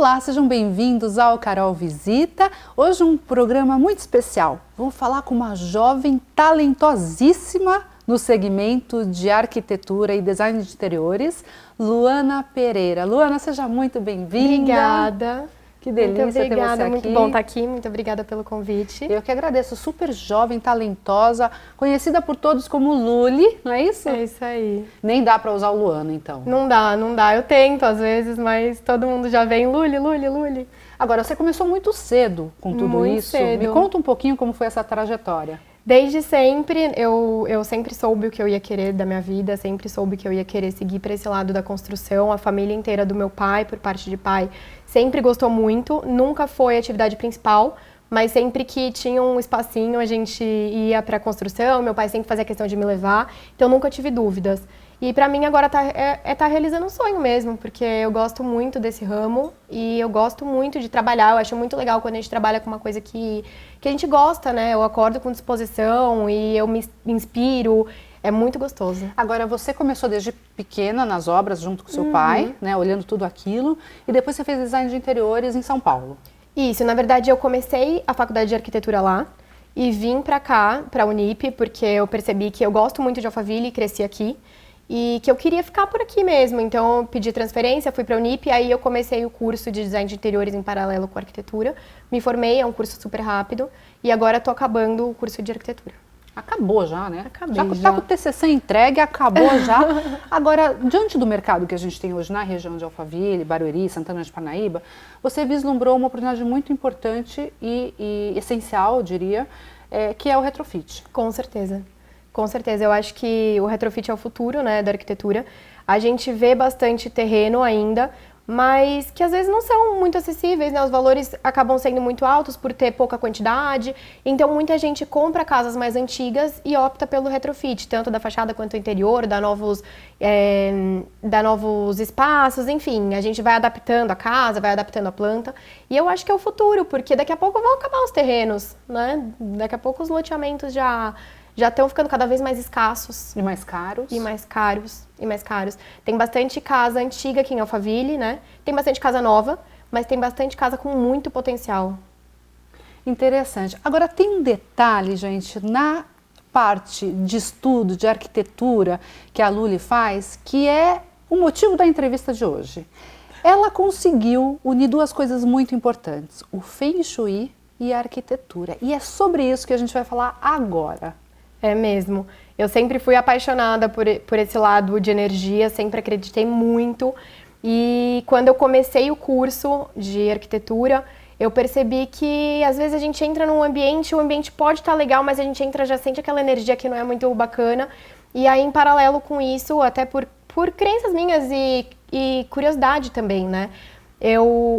Olá, sejam bem-vindos ao Carol Visita. Hoje um programa muito especial. Vou falar com uma jovem talentosíssima no segmento de arquitetura e design de interiores, Luana Pereira. Luana, seja muito bem-vinda. Obrigada. Que delícia muito obrigada, ter você aqui. muito bom estar aqui, muito obrigada pelo convite. Eu que agradeço, super jovem, talentosa, conhecida por todos como Luli, não é isso? É isso aí. Nem dá para usar o Luana, então. Não dá. Eu tento às vezes, mas todo mundo já vem Luli. Agora, você começou muito cedo com tudo Muito isso. cedo. Me conta um pouquinho como foi essa trajetória. Desde sempre, eu sempre soube o que eu ia querer da minha vida, sempre soube que eu ia querer seguir para esse lado da construção. A família inteira do meu pai, por parte de pai, sempre gostou muito. Nunca foi a atividade principal, mas sempre que tinha um espacinho a gente ia para a construção. Meu pai sempre fazia questão de me levar, então nunca tive dúvidas. E para mim agora tá realizando um sonho mesmo, porque eu gosto muito desse ramo e eu gosto muito de trabalhar. Eu acho muito legal quando a gente trabalha com uma coisa que a gente gosta, né? Eu acordo com disposição e eu me inspiro. É muito gostoso. Agora, você começou desde pequena nas obras junto com seu pai, né? Olhando tudo aquilo. E depois você fez design de interiores em São Paulo. Isso, na verdade eu comecei a faculdade de arquitetura lá e vim pra cá, pra Unip, porque eu percebi que eu gosto muito de Alphaville e cresci aqui. E que eu queria ficar por aqui mesmo, então eu pedi transferência, fui para a Unip, aí eu comecei o curso de design de interiores em paralelo com arquitetura, me formei, é um curso super rápido, e agora estou acabando o curso de arquitetura. Acabou já, né? Acabei já. Tá com o TCC entregue, acabou já. Agora, diante do mercado que a gente tem hoje na região de Alphaville, Barueri, Santana de Parnaíba, você vislumbrou uma oportunidade muito importante e essencial, eu diria, que é o retrofit. Com certeza. Com certeza, eu acho que o retrofit é o futuro, né, da arquitetura. A gente vê bastante terreno ainda, mas que às vezes não são muito acessíveis, né? Os valores acabam sendo muito altos por ter pouca quantidade. Então muita gente compra casas mais antigas e opta pelo retrofit, tanto da fachada quanto do interior, dá novos espaços, enfim. A gente vai adaptando a casa, vai adaptando a planta. E eu acho que é o futuro, porque daqui a pouco vão acabar os terrenos, né? Daqui a pouco os loteamentos já estão ficando cada vez mais escassos. E mais caros. E mais caros. Tem bastante casa antiga aqui em Alphaville, né? Tem bastante casa nova, mas tem bastante casa com muito potencial. Interessante. Agora, tem um detalhe, gente, na parte de estudo, de arquitetura que a Luli faz, que é o motivo da entrevista de hoje. Ela conseguiu unir duas coisas muito importantes, o Feng Shui e a arquitetura. E é sobre isso que a gente vai falar agora. É mesmo. Eu sempre fui apaixonada por esse lado de energia, sempre acreditei muito. E quando eu comecei o curso de arquitetura, eu percebi que às vezes a gente entra num ambiente, o ambiente pode estar legal, mas a gente entra, já sente aquela energia que não é muito bacana. E aí, em paralelo com isso, até por crenças minhas e curiosidade também, né?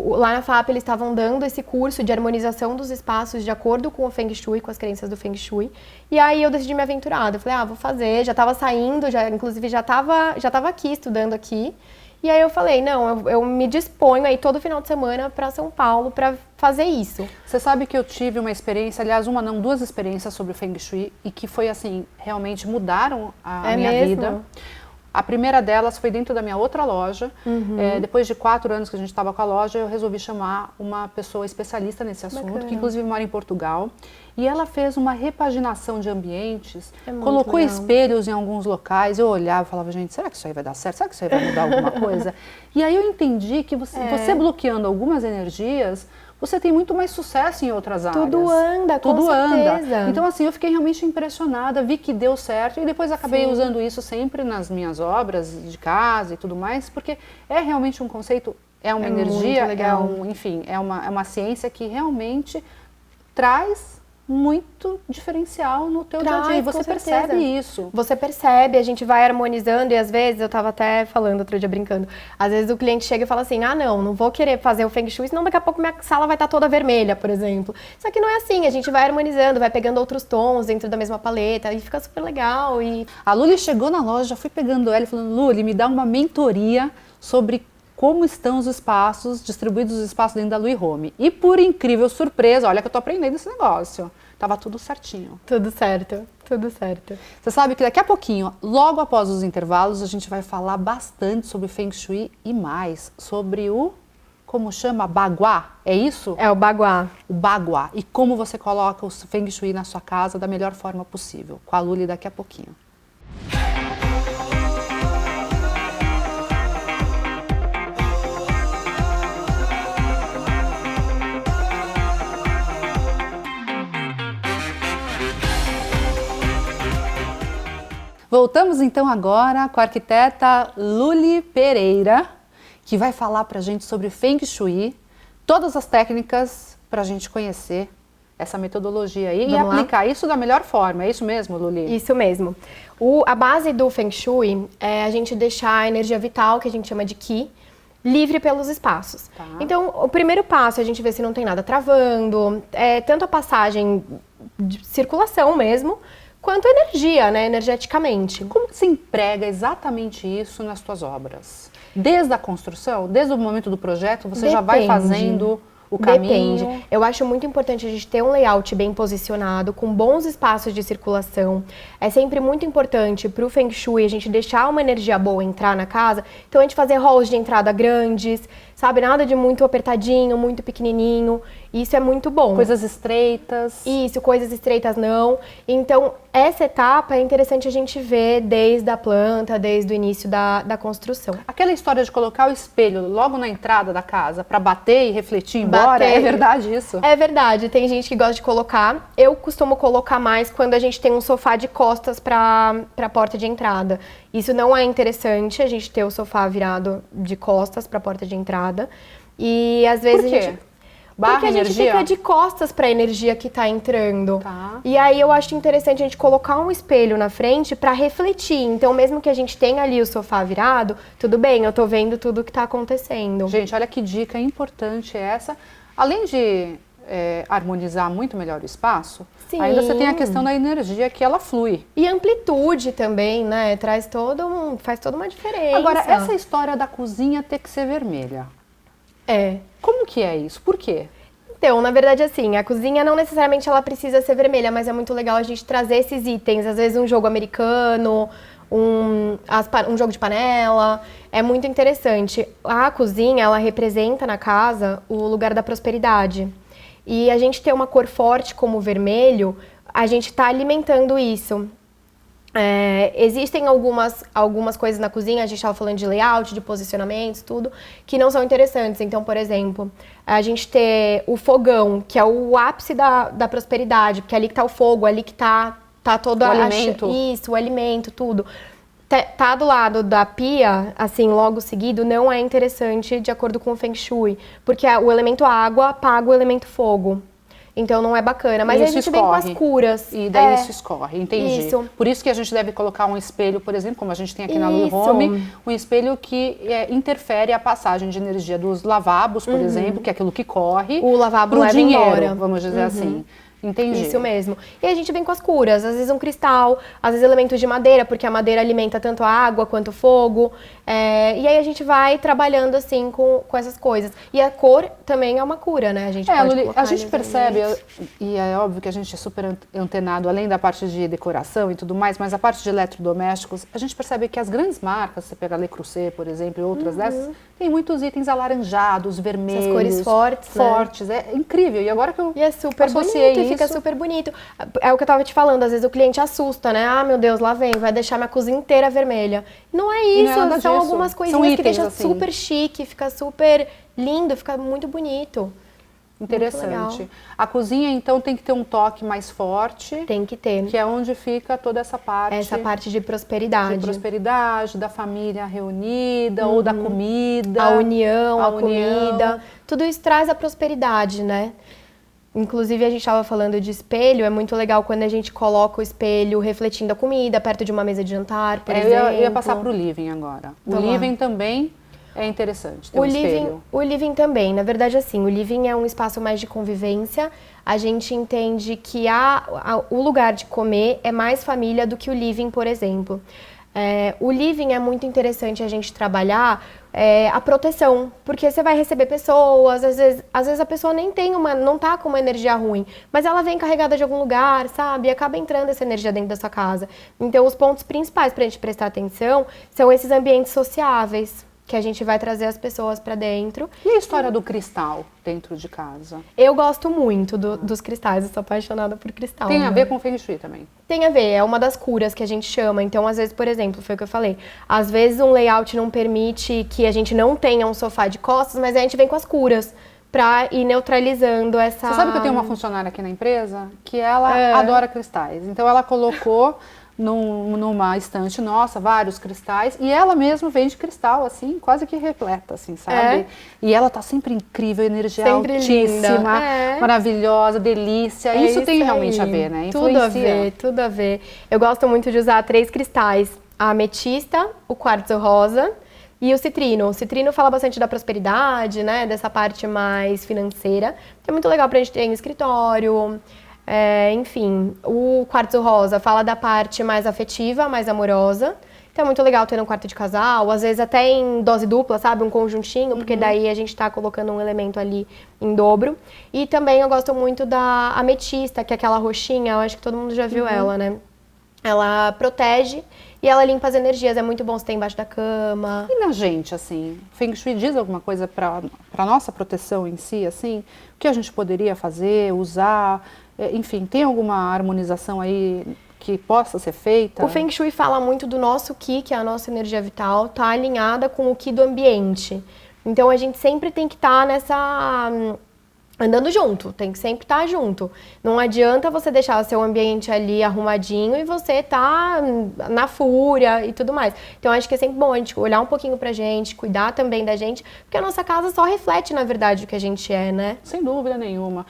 Lá na FAP eles estavam dando esse curso de harmonização dos espaços de acordo com o Feng Shui, com as crenças do Feng Shui. E aí eu decidi me aventurar. Eu falei, vou fazer. Já estava saindo, inclusive já tava aqui, estudando aqui. E aí eu falei, não, eu me disponho aí todo final de semana para São Paulo para fazer isso. Você sabe que eu tive uma experiência, aliás, duas experiências sobre o Feng Shui e que foi assim, realmente mudaram a minha vida. A primeira delas foi dentro da minha outra loja. Depois de 4 anos que a gente estava com a loja, eu resolvi chamar uma pessoa especialista nesse assunto, Bacana. que inclusive mora em Portugal. E ela fez uma repaginação de ambientes, colocou legal. espelhos em alguns locais. Eu olhava e falava, gente, será que isso aí vai dar certo? Será que isso aí vai mudar alguma coisa? E aí eu entendi que você bloqueando algumas energias, você tem muito mais sucesso em outras áreas. Tudo anda, com certeza. Então, assim, eu fiquei realmente impressionada, vi que deu certo e depois acabei usando isso sempre nas minhas obras de casa e tudo mais, porque é realmente um conceito, é uma energia, é uma ciência que realmente traz muito diferencial no teu dia a dia. E você percebe isso. Você percebe, a gente vai harmonizando e às vezes, eu estava até falando outro dia brincando, às vezes o cliente chega e fala assim, não vou querer fazer o Feng Shui, senão daqui a pouco minha sala vai estar toda vermelha, por exemplo. Só que não é assim, a gente vai harmonizando, vai pegando outros tons dentro da mesma paleta e fica super legal. A Luli chegou na loja, já fui pegando ela e falando, Luli, me dá uma mentoria sobre como estão os espaços, distribuídos os espaços dentro da Lui Home. E por incrível surpresa, olha que eu tô aprendendo esse negócio, tava tudo certinho. Tudo certo, tudo certo. Você sabe que daqui a pouquinho, logo após os intervalos, a gente vai falar bastante sobre Feng Shui e mais, sobre o como chama? Baguá, é isso? É o baguá. O baguá. E como você coloca o Feng Shui na sua casa da melhor forma possível. Com a Luli daqui a pouquinho. Voltamos então agora com a arquiteta Luli Pereira, que vai falar para a gente sobre Feng Shui, todas as técnicas para a gente conhecer essa metodologia aí e aplicar isso da melhor forma. É isso mesmo, Luli? Isso mesmo. A base do Feng Shui é a gente deixar a energia vital, que a gente chama de Qi, livre pelos espaços. Tá. Então, o primeiro passo é a gente ver se não tem nada travando, tanto a passagem de circulação mesmo, quanto energia, né, energeticamente. Como se emprega exatamente isso nas suas obras? Desde a construção, desde o momento do projeto, você já vai fazendo o caminho? Depende. Eu acho muito importante a gente ter um layout bem posicionado, com bons espaços de circulação. É sempre muito importante para o Feng Shui a gente deixar uma energia boa entrar na casa. Então, a gente fazer halls de entrada grandes, sabe? Nada de muito apertadinho, muito pequenininho. Isso é muito bom. Coisas estreitas. Isso, coisas estreitas não. Então, essa etapa é interessante a gente ver desde a planta, desde o início da construção. Aquela história de colocar o espelho logo na entrada da casa para bater e refletir embora, é verdade isso? É verdade, tem gente que gosta de colocar. Eu costumo colocar mais quando a gente tem um sofá de costas para a porta de entrada. Isso não é interessante, a gente ter o sofá virado de costas para a porta de entrada. E às vezes Por quê? a gente... Porque a gente fica de costas para a energia que está entrando. Tá. E aí eu acho interessante a gente colocar um espelho na frente para refletir. Então, mesmo que a gente tenha ali o sofá virado, tudo bem, eu tô vendo tudo que está acontecendo. Gente, olha que dica importante essa. Além de harmonizar muito melhor o espaço, Sim. Ainda você tem a questão da energia que ela flui. E amplitude também, né? Faz toda uma diferença. Agora, essa história da cozinha ter que ser vermelha. Como que é isso? Por quê? Então, na verdade, assim, a cozinha não necessariamente ela precisa ser vermelha, mas é muito legal a gente trazer esses itens. Às vezes um jogo americano, um jogo de panela, é muito interessante. A cozinha, ela representa na casa o lugar da prosperidade. E a gente ter uma cor forte como o vermelho, a gente está alimentando isso. Existem algumas coisas na cozinha, a gente estava falando de layout, de posicionamentos, tudo, que não são interessantes. Então, por exemplo, a gente ter o fogão, que é o ápice da prosperidade, porque é ali que está o fogo, ali que está todo o alimento. Isso, o alimento, tudo. Tá do lado da pia, assim, logo seguido, não é interessante de acordo com o Feng Shui, porque o elemento água apaga o elemento fogo. Então não é bacana, mas aí a gente vem com as curas. E daí isso escorre, entendi. Isso. Por isso que a gente deve colocar um espelho, por exemplo, como a gente tem aqui na Luli Home, um espelho que interfere a passagem de energia dos lavabos, por exemplo, que é aquilo que corre, o lavabo pro leva dinheiro, embora. vamos dizer assim. Entendi. Isso mesmo. E a gente vem com as curas, às vezes um cristal, às vezes elementos de madeira, porque a madeira alimenta tanto a água quanto o fogo. E aí a gente vai trabalhando assim com essas coisas. E a cor também é uma cura, né? A gente pode Luli, colocar a gente percebe, e é óbvio que a gente é super antenado, além da parte de decoração e tudo mais, mas a parte de eletrodomésticos, a gente percebe que as grandes marcas, você pega a Le Creuset, por exemplo, e outras dessas, tem muitos itens alaranjados, vermelhos. Essas cores fortes, né? É incrível. E agora que eu é super bonito, e fica super bonito. É o que eu tava te falando, às vezes o cliente assusta, né? Ah, meu Deus, lá vem, vai deixar minha cozinha inteira vermelha. Não é isso, são algumas coisinhas que deixam super chique, fica super lindo, fica muito bonito. Interessante. A cozinha, então, tem que ter um toque mais forte. Tem que ter. Que é onde fica toda essa parte. Essa parte de prosperidade. De prosperidade, da família reunida, ou da comida. A união, a comida. Tudo isso traz a prosperidade, né? Inclusive, a gente estava falando de espelho, é muito legal quando a gente coloca o espelho refletindo a comida, perto de uma mesa de jantar, por exemplo. Eu ia passar para o living agora. O living também é interessante ter um espelho. O living também, na verdade, assim, o living é um espaço mais de convivência. A gente entende que o lugar de comer é mais família do que o living, por exemplo. O living é muito interessante a gente trabalhar a proteção, porque você vai receber pessoas, às vezes a pessoa nem tem não tá com uma energia ruim, mas ela vem carregada de algum lugar, sabe? E acaba entrando essa energia dentro da sua casa. Então, os pontos principais pra gente prestar atenção são esses ambientes sociáveis. que a gente vai trazer as pessoas para dentro. E a história do cristal dentro de casa? Eu gosto muito dos cristais, eu sou apaixonada por cristal. Tem a ver com Feng Shui também? Tem a ver, é uma das curas que a gente chama. Então, às vezes, por exemplo, foi o que eu falei, às vezes um layout não permite que a gente não tenha um sofá de costas, mas a gente vem com as curas pra ir neutralizando essa... Você sabe que eu tenho uma funcionária aqui na empresa que ela adora cristais. Então, ela colocou numa estante nossa, vários cristais, e ela mesma vende cristal, assim, quase que repleta, assim, sabe? E ela tá sempre incrível, energia sempre altíssima, maravilhosa, delícia. Isso tem aí. realmente a ver, né? Tudo a ver, tudo a ver. Eu gosto muito de usar 3 cristais, a ametista, o quartzo rosa e o citrino. O citrino fala bastante da prosperidade, né? Dessa parte mais financeira, que é muito legal pra gente ter em escritório. Enfim, o quartzo rosa fala da parte mais afetiva, mais amorosa. Então é muito legal ter no quarto de casal, às vezes até em dose dupla, sabe? Um conjuntinho, porque daí a gente tá colocando um elemento ali em dobro. E também eu gosto muito da ametista, que é aquela roxinha, eu acho que todo mundo já viu ela, né? Ela protege e ela limpa as energias, é muito bom você ter embaixo da cama. E na gente, assim, Feng Shui diz alguma coisa para nossa proteção em si, assim? O que a gente poderia fazer, usar? Enfim, tem alguma harmonização aí que possa ser feita? O Feng Shui fala muito do nosso Qi, que é a nossa energia vital, tá alinhada com o Qi do ambiente. Então a gente sempre tem que estar andando junto, tem que sempre estar junto. Não adianta você deixar o seu ambiente ali arrumadinho e você tá na fúria e tudo mais. Então acho que é sempre bom a gente olhar um pouquinho pra gente, cuidar também da gente, porque a nossa casa só reflete, na verdade, o que a gente é, né? Sem dúvida nenhuma.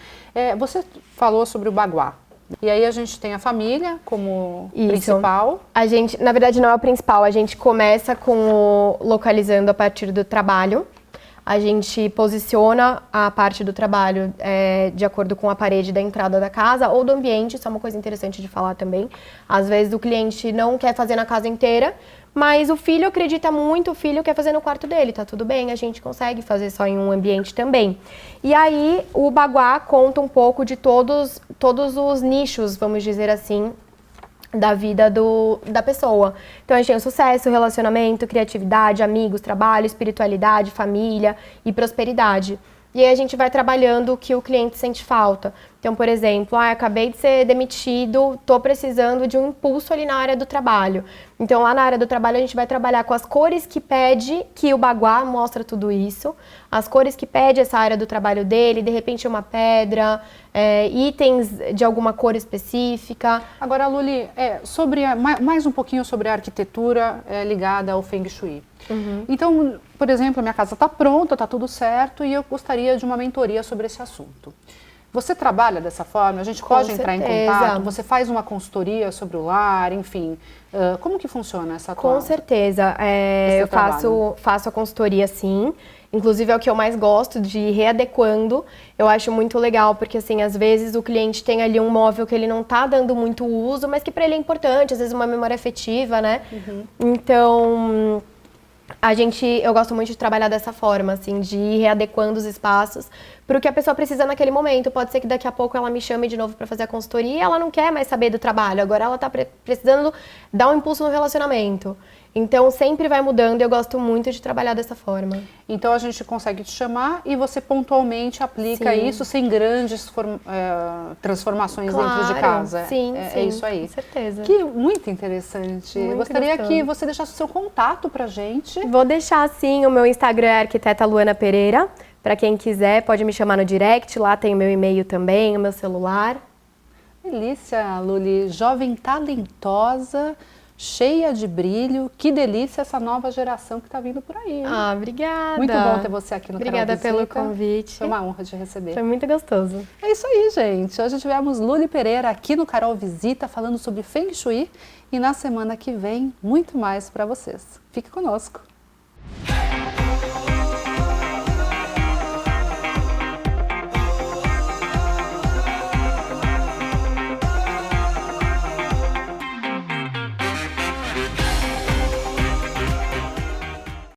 Você falou sobre o baguá. E aí a gente tem a família como principal. A gente, na verdade, não é o principal. A gente começa com localizando a partir do trabalho. A gente posiciona a parte do trabalho de acordo com a parede da entrada da casa ou do ambiente. Isso é uma coisa interessante de falar também. Às vezes o cliente não quer fazer na casa inteira, mas o filho acredita muito, o filho quer fazer no quarto dele. Tá tudo bem, a gente consegue fazer só em um ambiente também. E aí o baguá conta um pouco de todos os nichos, vamos dizer assim, da vida da pessoa. Então a gente tem o sucesso, relacionamento, criatividade, amigos, trabalho, espiritualidade, família e prosperidade. E aí a gente vai trabalhando o que o cliente sente falta. Então, por exemplo, acabei de ser demitido, estou precisando de um impulso ali na área do trabalho. Então, lá na área do trabalho, a gente vai trabalhar com as cores que pede, que o baguá mostra tudo isso. As cores que pede essa área do trabalho dele, de repente uma pedra, itens de alguma cor específica. Agora, Luli, mais um pouquinho sobre a arquitetura ligada ao Feng Shui. Então, por exemplo, a minha casa está pronta, está tudo certo, e eu gostaria de uma mentoria sobre esse assunto. Você trabalha dessa forma? A gente pode entrar em contato? Você faz uma consultoria sobre o lar, enfim. Como que funciona essa tua? Com certeza. Eu faço a consultoria, sim. Inclusive é o que eu mais gosto, de ir readequando. Eu acho muito legal, porque assim, às vezes o cliente tem ali um móvel que ele não tá dando muito uso, mas que para ele é importante, às vezes uma memória afetiva, né? Então, eu gosto muito de trabalhar dessa forma, assim, de ir readequando os espaços para o que a pessoa precisa naquele momento. Pode ser que daqui a pouco ela me chame de novo para fazer a consultoria e ela não quer mais saber do trabalho, agora ela está precisando dar um impulso no relacionamento. Então, sempre vai mudando e eu gosto muito de trabalhar dessa forma. Então, a gente consegue te chamar e você pontualmente aplica isso sem grandes transformações dentro de casa. Sim, é isso aí. Com certeza. Que muito interessante. Muito Gostaria gostoso. que você deixasse o seu contato pra gente. Vou deixar, sim, o meu Instagram é arquiteta Luana Pereira. Para quem quiser, pode me chamar no direct, lá tem o meu e-mail também, o meu celular. Delícia, Luli. Jovem talentosa, cheia de brilho. Que delícia essa nova geração que está vindo por aí. Ah, obrigada. Muito bom ter você aqui no canal Obrigada Visita. pelo convite. Foi uma honra te receber. Foi muito gostoso. É isso aí, gente. Hoje tivemos Luli Pereira aqui no Carol Visita falando sobre Feng Shui e na semana que vem muito mais para vocês. Fique conosco.